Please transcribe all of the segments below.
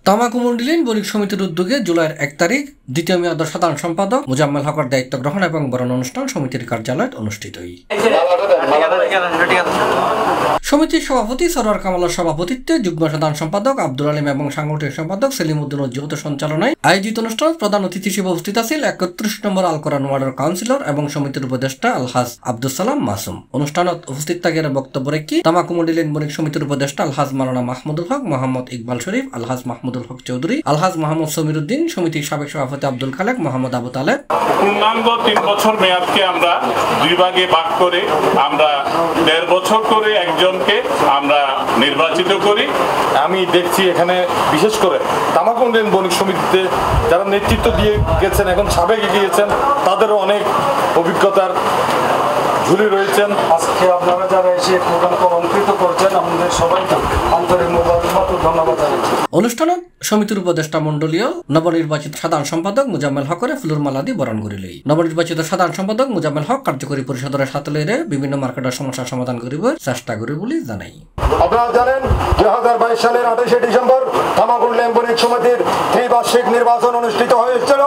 তামাকু মন্ডলীন বণিক সমিতির উদ্যোগে জুলাইয়ের 1 তারিখ দ্বিতীয় মেয়াদের সাধারণ সম্পাদক মোজাম্মেল হকের দায়িত্ব গ্রহণ এবং বরণ অনুষ্ঠান সমিতির কার্যালয়ে অনুষ্ঠিত হয়। সমিতির সভাপতি সরোয়ার কামালের সভাপতিত্বে যুগ্ম সাধারণ সম্পাদক আব্দুল আলিম এবং সাংগঠনিক সম্পাদক সেলিম উদ্দিন যৌথ সঞ্চালনায় আয়োজিত অনুষ্ঠান প্রধান অতিথি হিসেবে উপস্থিত ছিল 31 নম্বর আল কোরআন ওয়ার্ডের কাউন্সিলর এবং সমিতির উপদেষ্টা আলহাজ আব্দুল সালাম মাসুম। অনুষ্ঠানত উপস্থিত থাকিয়া বক্তব্য রেখে তামাকু মন্ডলীন বণিক সমিতির উপদেষ্টা আলহাজ মাওলানা মাহমুদুল হক, মোহাম্মদ ইকবাল শরীফ, আলহাজ মাহমুদুল হক চৌধুরী, আলহাজ মোহাম্মদ সমীর উদ্দিন, সমিতির সাবেক সভাপতি আব্দুল খালেক, মোহাম্মদ আবু তালেব পূর্ণাঙ্গ 3 বছর মেয়াদকে আমরা 2 ভাগে ভাগ করে আমরা 1.5 বছর করে একজনকে আমরা নির্বাচিত করি। আমি দেখছি এখানে বিশেষ করে তামাকু মন্ডলীন বণিক সমিতিতে যারা নেতৃত্ব দিয়ে গেছেন, এখন সাবেক গিয়েছেন, তাদেরও অনেক অভিজ্ঞতার ঝুলি রয়েছেন। আজকে আপনারা যারা এসে প্রোগ্রামকে অলঙ্কৃত করছেন, আমাদের সবাইকে আন্তরিক মোবারকবাদ ও ধন্যবাদ জানাচ্ছি। অনুষ্ঠানত সমিতির উপদেষ্টা মন্ডলীয় নবনির্বাচিত সাধারণ সম্পাদক মোজাম্মেল হকরে ফুলুর মালা দিয়ে বরণ করিল। নবনির্বাচিত সাধারণ সম্পাদক মোজাম্মেল হক কার্যকরী পরিষদের সাথে লইরে বিভিন্ন মার্কেটের সমস্যার সমাধান করিব চেষ্টা করি বলে জানাই। আপনারা জানেন 2022 সালের 28 ডিসেম্বর তামাকু মন্ডলীন বণিক সমিতির ত্রিবার্ষিক নির্বাচন অনুষ্ঠিত হয়েছিল।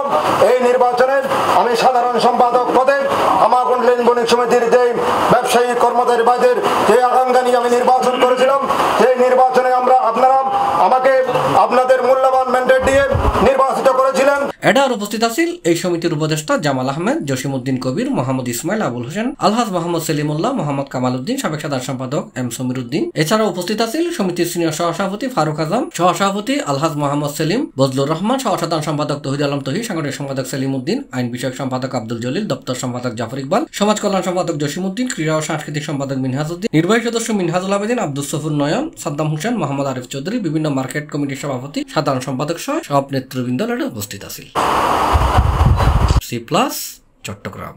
এই নির্বাচনে আমি সাধারণ সম্পাদক পদে তামাকু মন্ডলীন বণিক সমিতির যে ব্যবসায়ী কর্মচারী ভাইদের যে আকাঙ্ক্ষা নিয়ে আমি নির্বাচন করেছিলাম, সেই নির্বাচনে আপনারা আমাকে আপনাদের মূল্যবান ম্যান্ডেট দিয়ে নির্বাচিত করেছিলেন। এডার উপস্থিত আছিল এই সমিতির উপদেষ্টা জামাল আহমেদ, জসিমউদ্দিন কবির, মোহাম্মদ ইসমাইল, আবুল হোসেন, আলহাজ মোহাম্মদ সেলিমুল্লাহ, মোহাম্মদ কামাল উদ্দিন, সাবেক সাধারণ সম্পাদক এম সমীর উদ্দিন। এছাড়াও উপস্থিত আছিল সমিতির সিনিয়র সহসভাপতি ফারুক আজম, সহসভাপতি আলহাজ মোহাম্মদ সেলিম, বজলুর রহমান, সহসাধারণ সম্পাদক তহিদ আলম তহি, সাংগঠনিক সম্পাদক সেলিম উদ্দিন, আইন বিষয়ক সম্পাদক আব্দুল জলিল, দপ্তর সম্পাদক জাফর ইকবাল, সমাজ কল্যাণ সম্পাদক জসিমউদ্দিন, ক্রীড়া ও সাংস্কৃতিক সম্পাদক মিনহাজ উদ্দিন, নির্বাহী সদস্য মিনহাজুল আবেদিন, আব্দুল সফুর নয়ন, সাদ্দাম হোসেন, মোহাম্মদ আরিফ চৌধুরী, বিভিন্ন মার্কেট কমিটির সভাপতি, সাধারণ সম্পাদক সহ সব নেতৃবৃন্দ উপস্থিত আছিল। C+ চট্টগ্রাম।